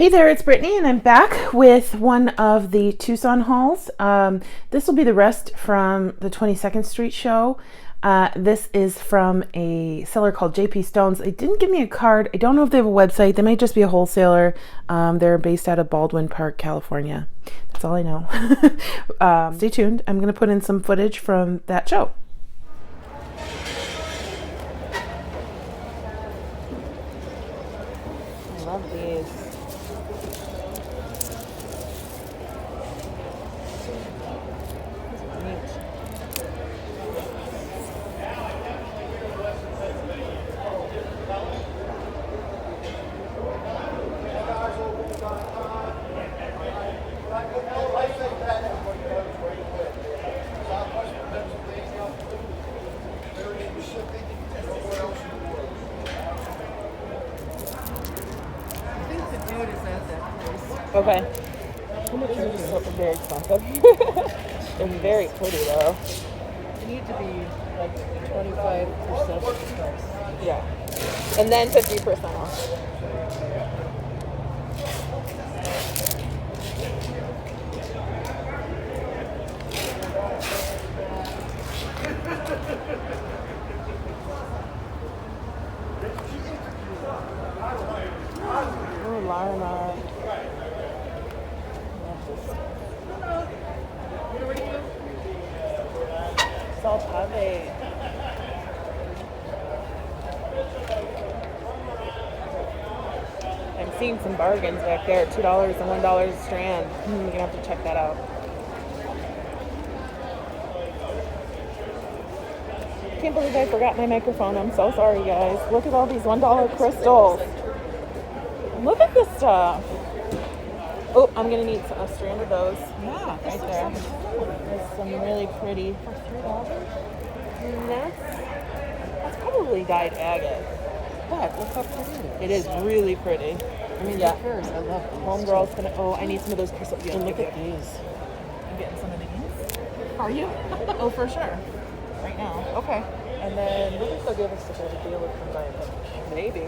Hey there, it's Brittany, and I'm back with one of the Tucson hauls. This will be the rest from the 22nd Street show. This is from a seller called JP Stones. They didn't give me a card. I don't know if they have a website. They might just be a wholesaler. They're based out of Baldwin Park, California. That's all I know. Stay tuned. I'm going to put in some footage from that show. I love these. Okay. How much are these? Very expensive. They're very pretty though. You need to be like 25% price. Yeah. And then 50% off. Oh, Lana. Salt Ave. I'm seeing some bargains back there. $2 and $1 a strand. You're gonna have to check that out. Can't believe I forgot my microphone. I'm so sorry, guys. Look at all these $1 crystals. Look at this stuff. Oh, I'm gonna need a strand of those. Yeah, Right there. There's some really pretty. For $3? And that's probably dyed agate. But look how pretty It is really pretty. I mean, Yeah. look yours. I love these. Homegirl's gonna. Oh, I need some of those crystals. Yeah, And look at these. I'm getting some of these. Are you? Oh, for sure. Right now. Okay. And then What if they'll give us a better deal if we buy them? maybe.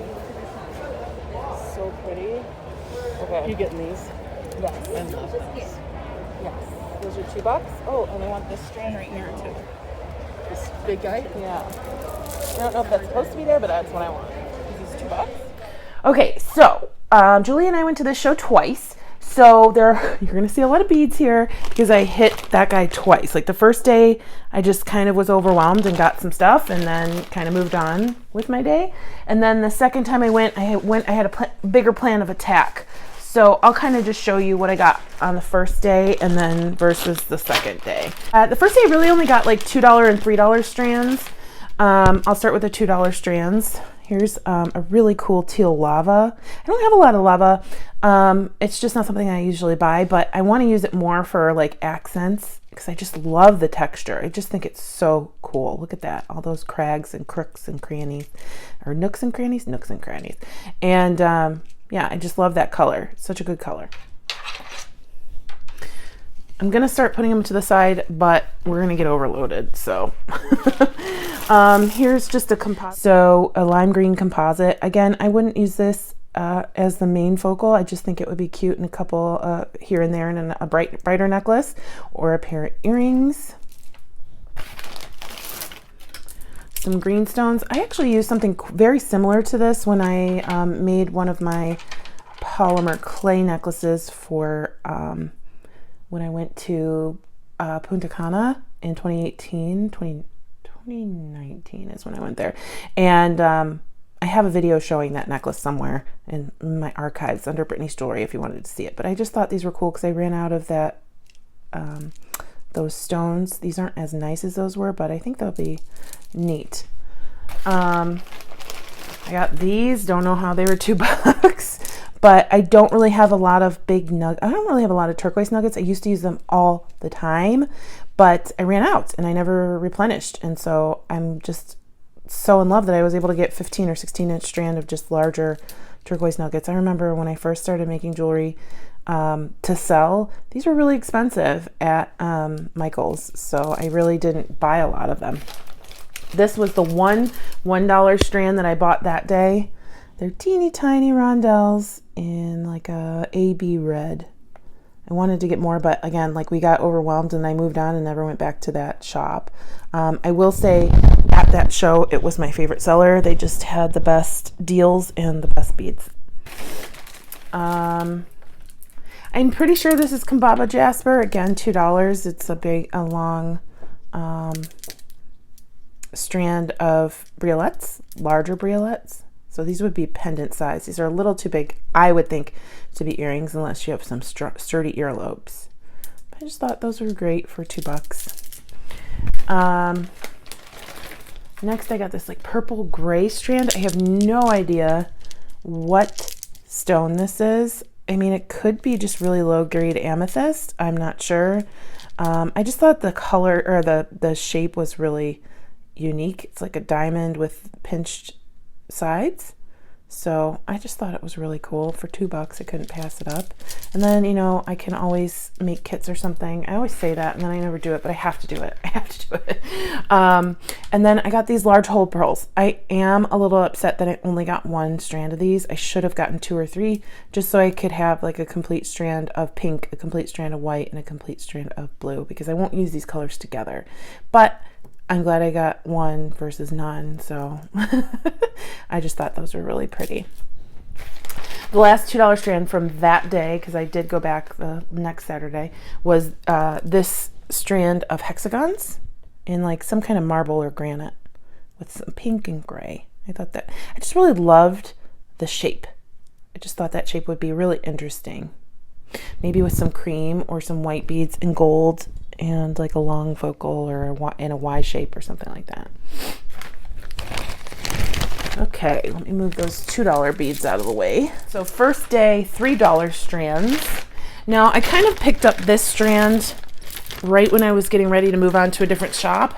So pretty. Okay. You getting these? Yes. I love these. Yes. Those are $2. Oh, and I want this strand right here too. This big guy? Yeah. I don't know if that's supposed to be there, but that's what I want. Is this $2? Okay, so Julie and I went to this show twice. So you're gonna see a lot of beads here because I hit that guy twice. Like the first day, I just kind of was overwhelmed and got some stuff, and then kind of moved on with my day. And then the second time I had a bigger plan of attack. So I'll kind of just show you what I got on the first day and then versus the second day. The first day I really only got like $2 and $3 strands. I'll start with the $2 strands. Here's a really cool teal lava. I don't have a lot of lava. It's just not something I usually buy, but I want to use it more for like accents because I just love the texture. I just think it's so cool. Look at that. All those crags and crooks and crannies, or nooks and crannies, nooks and crannies. And yeah, I just love that color. It's such a good color. I'm gonna start putting them to the side, but we're gonna get overloaded. So here's just a composite. So a lime green composite. Again, I wouldn't use this as the main focal. I just think it would be cute in a couple here and there, and a brighter necklace or a pair of earrings. Some green stones. I actually used something very similar to this when I made one of my polymer clay necklaces for when I went to Punta Cana in 2019 is when I went there. And I have a video showing that necklace somewhere in my archives under Brittany's Jewelry if you wanted to see it. But I just thought these were cool because I ran out of that those stones. These aren't as nice as those were, but I think they'll be neat. I got these. Don't know how they were $2, but I don't really have a lot of I don't really have a lot of turquoise nuggets. I used to use them all the time, but I ran out and I never replenished. And so I'm just so in love that I was able to get 15 or 16 inch strand of just larger turquoise nuggets. I remember when I first started making jewelry to sell, these were really expensive at Michael's, so I really didn't buy a lot of them. This was the $1 strand that I bought that day. They're teeny tiny rondelles in like a AB red. I wanted to get more, but again, like we got overwhelmed and I moved on and never went back to that shop. I will say at that show, it was my favorite seller. They just had the best deals and the best beads. I'm pretty sure this is Kambaba Jasper. Again, $2. It's a long strand of briolets, larger briolets. So these would be pendant size. These are a little too big, I would think, to be earrings unless you have some sturdy earlobes. But I just thought those were great for $2. Next, I got this like purple gray strand. I have no idea what stone this is. I mean, it could be just really low grade amethyst. I'm not sure. I just thought the color or the shape was really unique. It's like a diamond with pinched sides. So I just thought it was really cool. For $2, I couldn't pass it up. And then, you know, I can always make kits or something. I always say that and then I never do it, but I have to do it. I have to do it. And then I got these large hole pearls. I am a little upset that I only got one strand of these. I should have gotten 2 or 3 just so I could have like a complete strand of pink, a complete strand of white, and a complete strand of blue, because I won't use these colors together. But I'm glad I got one versus none, so I just thought those were really pretty. The last $2 strand from that day, because I did go back the next Saturday, was this strand of hexagons in like some kind of marble or granite with some pink and gray. I just really loved the shape. I just thought that shape would be really interesting. Maybe with some cream or some white beads and gold and like a long focal or in a Y shape or something like that. Okay, let me move those $2 beads out of the way. So first day, $3 strands. Now I kind of picked up this strand right when I was getting ready to move on to a different shop,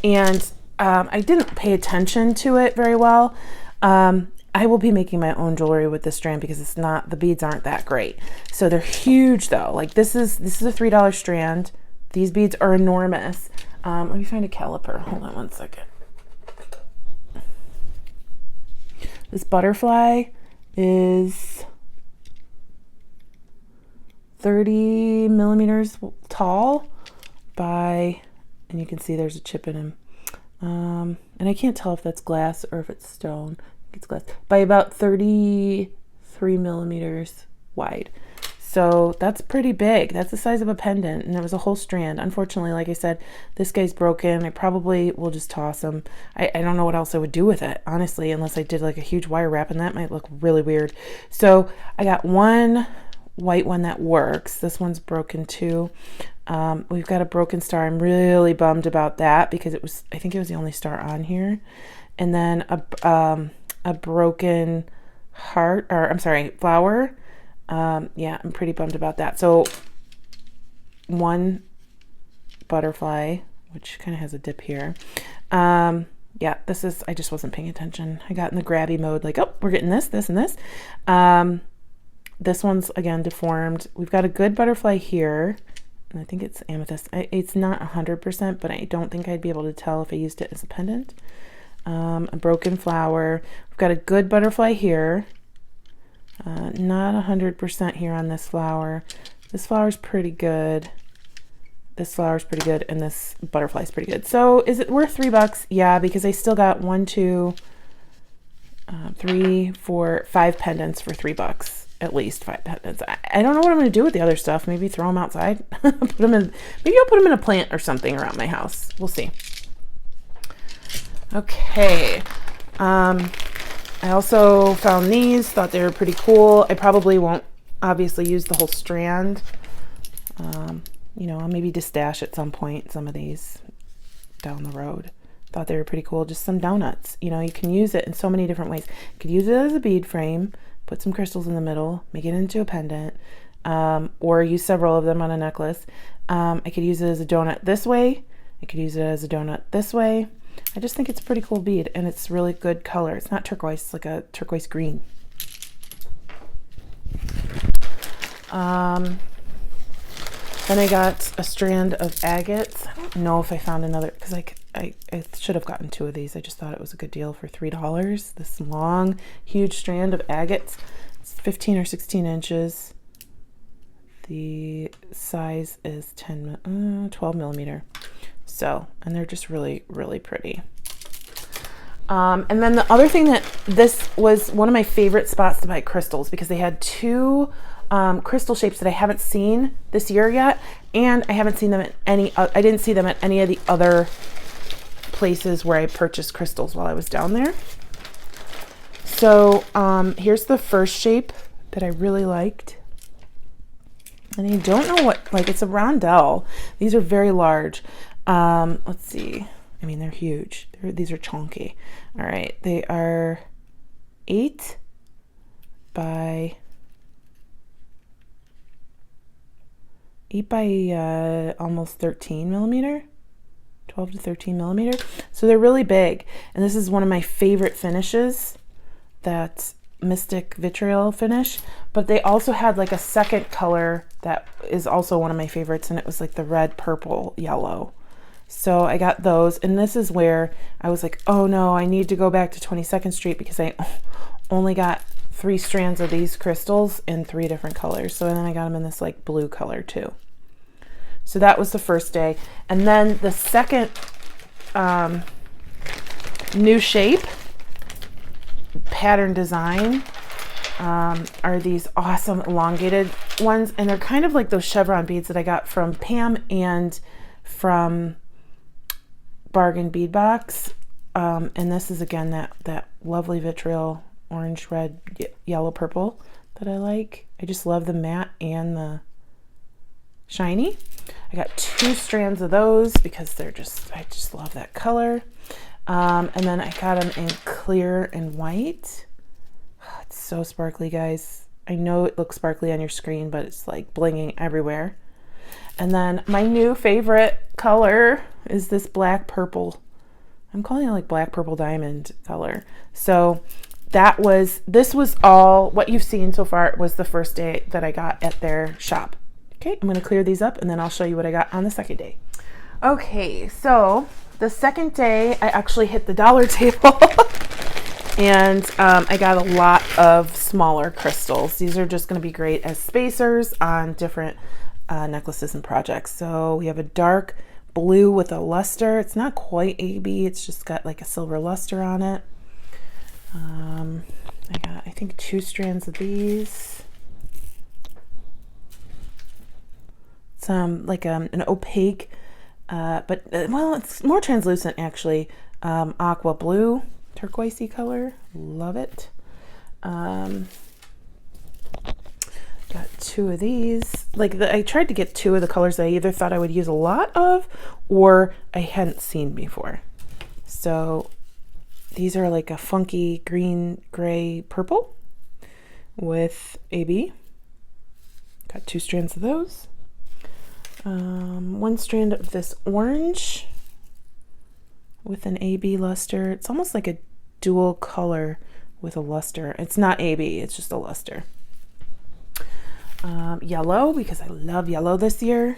and I didn't pay attention to it very well. I will be making my own jewelry with this strand because the beads aren't that great. So they're huge though. Like this is a $3 strand. These beads are enormous. Let me find a caliper. Hold on one second. This butterfly is 30 millimeters tall by, and you can see there's a chip in him. And I can't tell if that's glass or if it's stone. I think it's glass. By about 33 millimeters wide. So that's pretty big. That's the size of a pendant, and it was a whole strand. Unfortunately, like I said, this guy's broken. I probably will just toss him. I don't know what else I would do with it, honestly, unless I did like a huge wire wrap, and that might look really weird. So I got one white one that works. This one's broken too. We've got a broken star. I'm really bummed about that because I think it was the only star on here. And then a broken heart, or I'm sorry, flower. Yeah, I'm pretty bummed about that. So one butterfly, which kind of has a dip here. Yeah, I just wasn't paying attention. I got in the grabby mode, like, oh, we're getting this, and this. This one's, again, deformed. We've got a good butterfly here, and I think it's amethyst. It's not 100%, but I don't think I'd be able to tell if I used it as a pendant. A broken flower. We've got a good butterfly here. Not 100% here on this flower. This flower's pretty good. This flower's pretty good, and this butterfly's pretty good. So is it worth $3? Yeah, because I still got 1, 2, 3, 4, 5 pendants for $3. At least 5 pendants. I don't know what I'm going to do with the other stuff. Maybe throw them outside. Maybe I'll put them in a plant or something around my house. We'll see. Okay. I also found these, thought they were pretty cool. I probably won't obviously use the whole strand. You know, I'll maybe just stash at some point some of these down the road. Thought they were pretty cool. Just some donuts. You know, you can use it in so many different ways. You could use it as a bead frame, put some crystals in the middle, make it into a pendant, or use several of them on a necklace. I could use it as a donut this way. I could use it as a donut this way. I just think it's a pretty cool bead, and it's really good color. It's not turquoise, it's like a turquoise green. Then I got a strand of agates. I don't know if I found another, because I should have gotten 2 of these. I just thought it was a good deal for $3. This long, huge strand of agates. It's 15 or 16 inches. The size is 12 millimeter. So, and they're just really, really pretty. And then the other thing this was one of my favorite spots to buy crystals, because they had two crystal shapes that I haven't seen this year yet, and I haven't seen them at I didn't see them at any of the other places where I purchased crystals while I was down there. So here's the first shape that I really liked. And I don't know what, like, it's a rondelle. These are very large. Let's see. I mean, they're huge. These are chunky. All right. They are 8 by almost 13 millimeter. 12 to 13 millimeter. So they're really big. And this is one of my favorite finishes, that Mystic Vitriol finish. But they also had like a second color that is also one of my favorites, and it was like the red, purple, yellow. So I got those, and this is where I was like, oh no, I need to go back to 22nd Street because I only got 3 strands of these crystals in 3 different colors. So then I got them in this like blue color too. So that was the first day. And then the second new shape, pattern design, are these awesome elongated ones. And they're kind of like those chevron beads that I got from Pam and from Bargain Bead Box. And this is again that lovely vitriol, orange, red, yellow, purple that I like. I just love the matte and the shiny. I got 2 strands of those because I just love that color. And then I got them in clear and white. Oh, it's so sparkly, guys. I know it looks sparkly on your screen, but it's like blinging everywhere. And then my new favorite color is this black purple. I'm calling it like black purple diamond color. So this was all what you've seen so far. It was the first day that I got at their shop. Okay, I'm going to clear these up and then I'll show you what I got on the second day. Okay, so the second day I actually hit the dollar table and I got a lot of smaller crystals. These are just going to be great as spacers on different necklaces and projects. So we have a dark blue with a luster. It's not quite AB, it's just got like a silver luster on it. I got, I think, 2 strands of these. Like an opaque, but well, it's more translucent actually. Aqua blue, turquoisey color, love it. Got 2 of these. Like I tried to get 2 of the colors that I either thought I would use a lot of or I hadn't seen before. So these are like a funky green, gray, purple with AB. Got 2 strands of those. 1 strand of this orange with an AB luster. It's almost like a dual color with a luster. It's not AB, it's just a luster. Yellow, because I love yellow this year.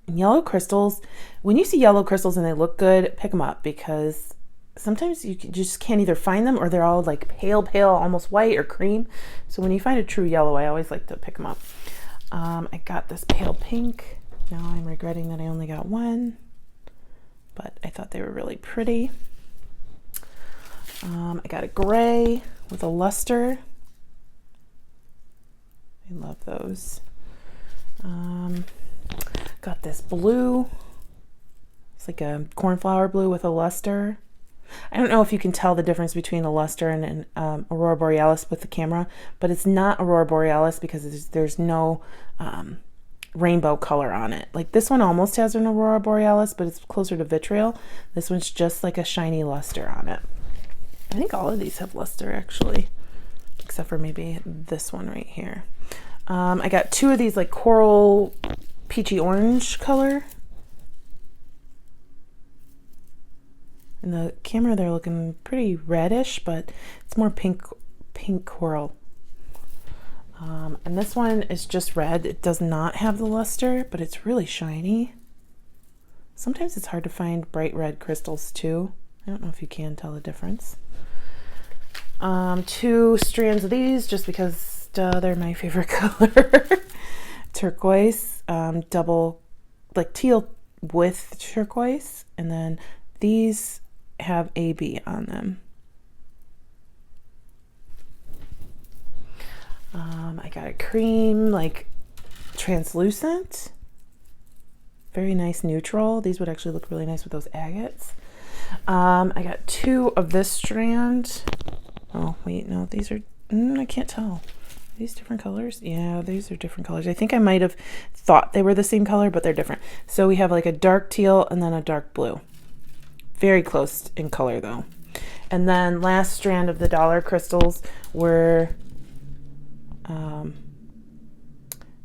And yellow crystals, when you see yellow crystals and they look good, pick them up, because sometimes you just can't either find them or they're all like pale, almost white or cream. So when you find a true yellow, I always like to pick them up. I got this pale pink. Now I'm regretting that I only got 1, but I thought they were really pretty. I got a gray with a luster. I love those. Got this blue. It's like a cornflower blue with a luster. I don't know if you can tell the difference between a luster and an Aurora Borealis with the camera, but it's not Aurora Borealis because there's no rainbow color on it. Like this one almost has an Aurora Borealis, but it's closer to vitriol. This one's just like a shiny luster on it. I think all of these have luster actually, except for maybe this one right here. I got 2 of these like coral peachy orange color. In the camera they're looking pretty reddish, but it's more pink coral. And this one is just red. It does not have the luster, but it's really shiny. Sometimes it's hard to find bright red crystals too. I don't know if you can tell the difference. 2 strands of these just because they're my favorite color. Turquoise, double, like teal with turquoise. And then these have AB on them. I got a cream, like translucent. Very nice neutral. These would actually look really nice with those agates. I got 2 of this strand. Oh, wait, no, these are, I can't tell. Are these different colors? Yeah, these are different colors. I think I might have thought they were the same color, but they're different. So we have like a dark teal and then a dark blue. Very close in color though. And then last strand of the dollar crystals were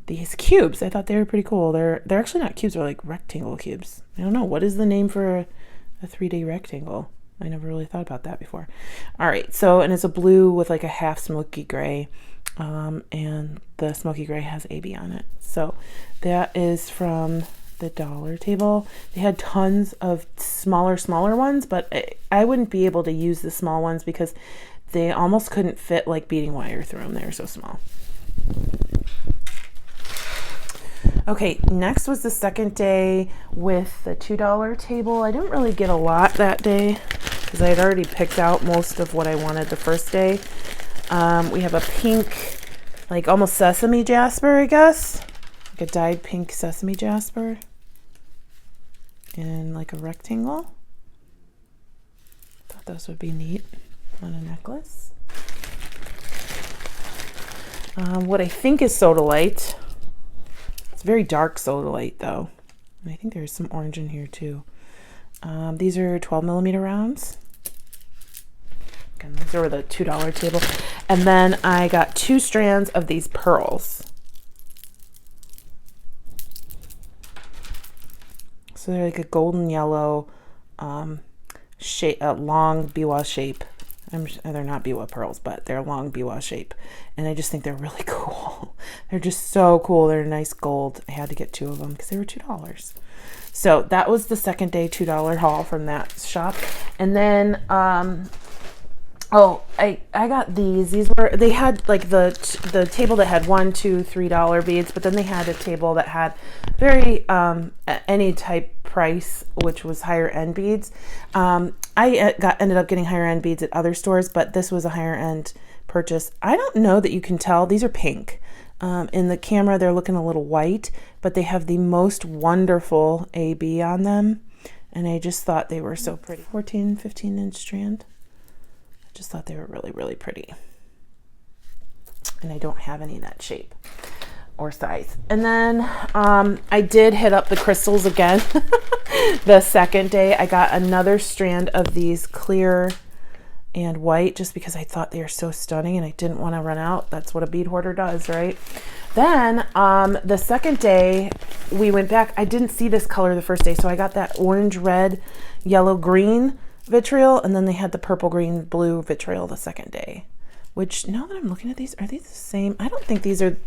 these cubes. I thought they were pretty cool. They're actually not cubes, they're like rectangle cubes. I don't know, what is the name for a 3D rectangle? I never really thought about that before. All right, so, and it's a blue with like a half smoky gray, and the smoky gray has AB on it. So that is from the dollar table. They had tons of smaller ones, but I wouldn't be able to use the small ones because they almost couldn't fit like beading wire through them. They were so small. Okay, next was the second day with the $2 table. I didn't really get a lot that day because I had already picked out most of what I wanted the first day. We have a pink, like almost sesame jasper, I guess. Like a dyed pink sesame jasper. And like a rectangle. Thought those would be neat on a necklace. What I think is sodalite. Very dark sodalite though, and I think there's some orange in here too. These are 12mm rounds. Again, these are the $2 table. And then I got 2 strands of these pearls. So they're like a golden yellow shape, a long biwa shape. They're not biwa pearls, but they're a long biwa shape. And I just think they're really cool. They're just so cool. They're nice gold. I had to get 2 of them because they were $2. So that was the second day $2 haul from that shop. And then, I got these. They had like the table that had $1, $2, $3 beads, but then they had a table that had very any type price, which was higher end beads. I ended up getting higher end beads at other stores, but this was a higher end purchase. I don't know that you can tell. These are pink. In the camera, they're looking a little white, but they have the most wonderful AB on them. And I just thought they were so pretty. 14, 15 inch strand. I just thought they were really, really pretty. And I don't have any in that shape or size. And then I did hit up the crystals again. The second day I got another strand of these clear and white just because I thought they are so stunning and I didn't want to run out. That's what a bead hoarder does, right? Then the second day we went back. I didn't see this color the first day, so I got that orange, red, yellow, green vitriol, and then they had the purple, green, blue vitriol the second day. Which, now that I'm looking at these, are these the same? I don't think these are,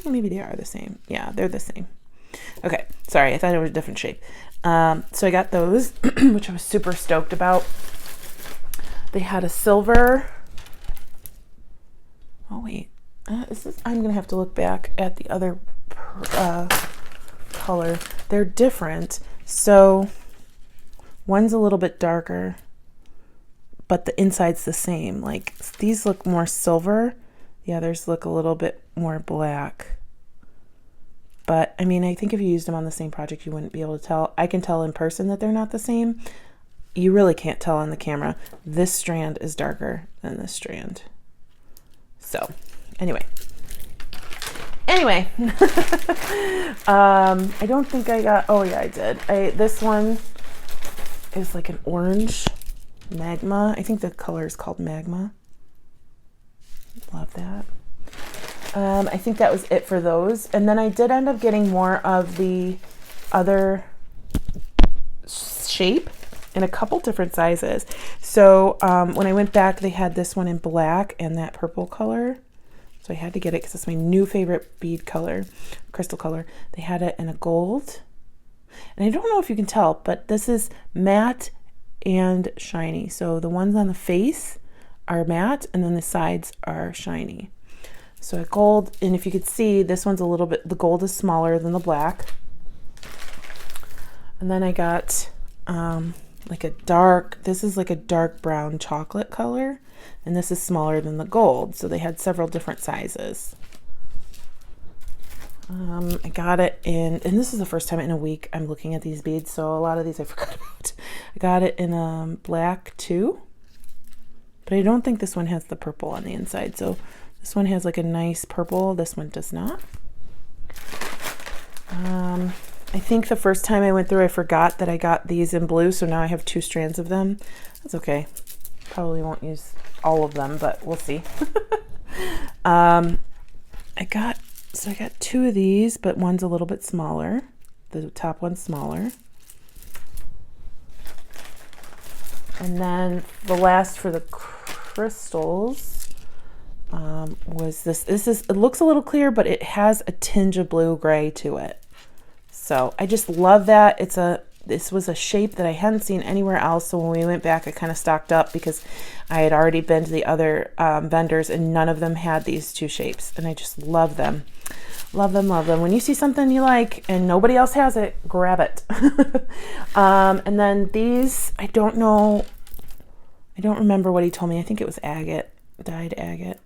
maybe they are the same. Yeah, they're the same. Okay, sorry, I thought it was a different shape. So I got those, which I was super stoked about. They had a silver. Oh, wait. I'm going to have to look back at the other color. They're different. So one's a little bit darker, but the inside's the same. Like, these look more silver. The others look a little bit more black. But, I mean, I think if you used them on the same project, you wouldn't be able to tell. I can tell in person that they're not the same. You really can't tell on the camera. This strand is darker than this strand. So, anyway. I don't think I got, oh yeah, I did. This one is like an orange magma. I think the color is called magma. Love that. I think that was it for those. And then I did end up getting more of the other shape in a couple different sizes. So when I went back, they had this one in black and that purple color. So I had to get it because it's my new favorite bead color, crystal color. They had it in a gold. And I don't know if you can tell, but this is matte and shiny. So the ones on the face are matte and then the sides are shiny. So a gold, and if you could see, this one's a little bit, the gold is smaller than the black. And then I got like a dark, this is like a dark brown chocolate color, and this is smaller than the gold. So they had several different sizes. I got it in, and this is the first time in a week I'm looking at these beads, so a lot of these I forgot about. I got it in black too, but I don't think this one has the purple on the inside. So this one has like a nice purple. This one does not. I think the first time I went through, I forgot that I got these in blue, so now I have 2 strands of them. That's okay. Probably won't use all of them, but we'll see. I got 2 of these, but one's a little bit smaller. The top one's smaller. And then the last for the crystals was this. It looks a little clear, but it has a tinge of blue-gray to it. So I just love that. This was a shape that I hadn't seen anywhere else. So when we went back, I kind of stocked up because I had already been to the other vendors and none of them had these 2 shapes. And I just love them. Love them, love them. When you see something you like and nobody else has it, grab it. And then these, I don't know. I don't remember what he told me. I think it was agate, dyed agate.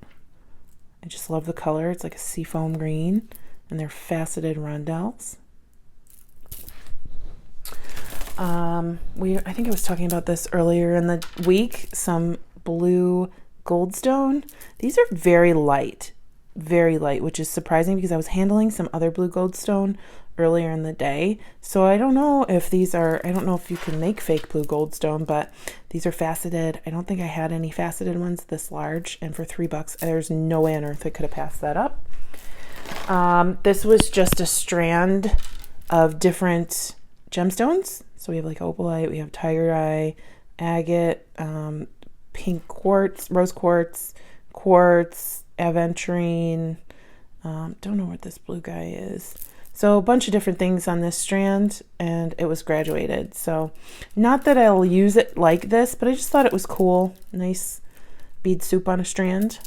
I just love the color. It's like a seafoam green and they're faceted rondelles. I think I was talking about this earlier in the week, some blue goldstone. These are very light, which is surprising because I was handling some other blue goldstone earlier in the day. So I don't know if these are, I don't know if you can make fake blue goldstone, but these are faceted. I don't think I had any faceted ones this large, and for $3, there's no way on earth I could have passed that up. This was just a strand of different gemstones. So we have like opalite, we have tiger eye, agate, pink quartz, rose quartz, aventurine. Don't know what this blue guy is. So a bunch of different things on this strand, and it was graduated. So not that I'll use it like this, but I just thought it was cool. Nice bead soup on a strand.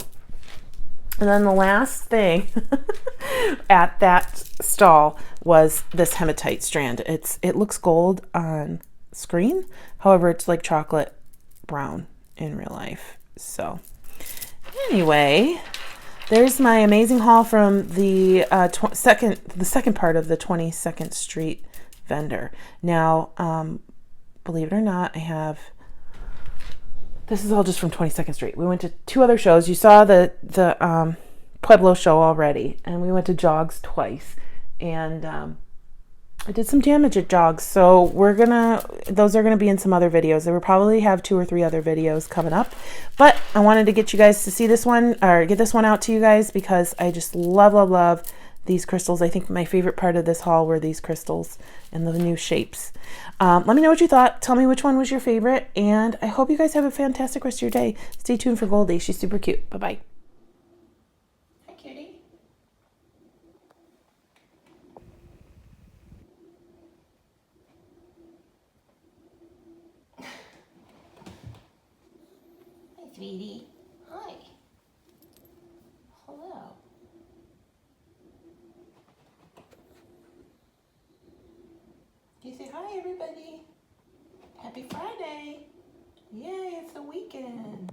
And then the last thing at that stall was this hematite strand. It looks gold on screen. However, it's like chocolate brown in real life. So anyway, there's my amazing haul from the second part of the 22nd Street vendor. Now, believe it or not, this is all just from 22nd Street. We went to 2 other shows. You saw the Pueblo show already, and we went to Jogs twice. And I did some damage at Jogs, so those are gonna be in some other videos. There will probably have 2 or 3 other videos coming up. But I wanted to get you guys to see this one, or get this one out to you guys, because I just love these crystals. I think my favorite part of this haul were these crystals and the new shapes. Let me know what you thought. Tell me which one was your favorite, and I hope you guys have a fantastic rest of your day. Stay tuned for Goldie. She's super cute. Bye-bye. Hi, cutie. Hi, sweetie. Hi. Hello. You say hi, everybody. Happy Friday. Yay, it's the weekend.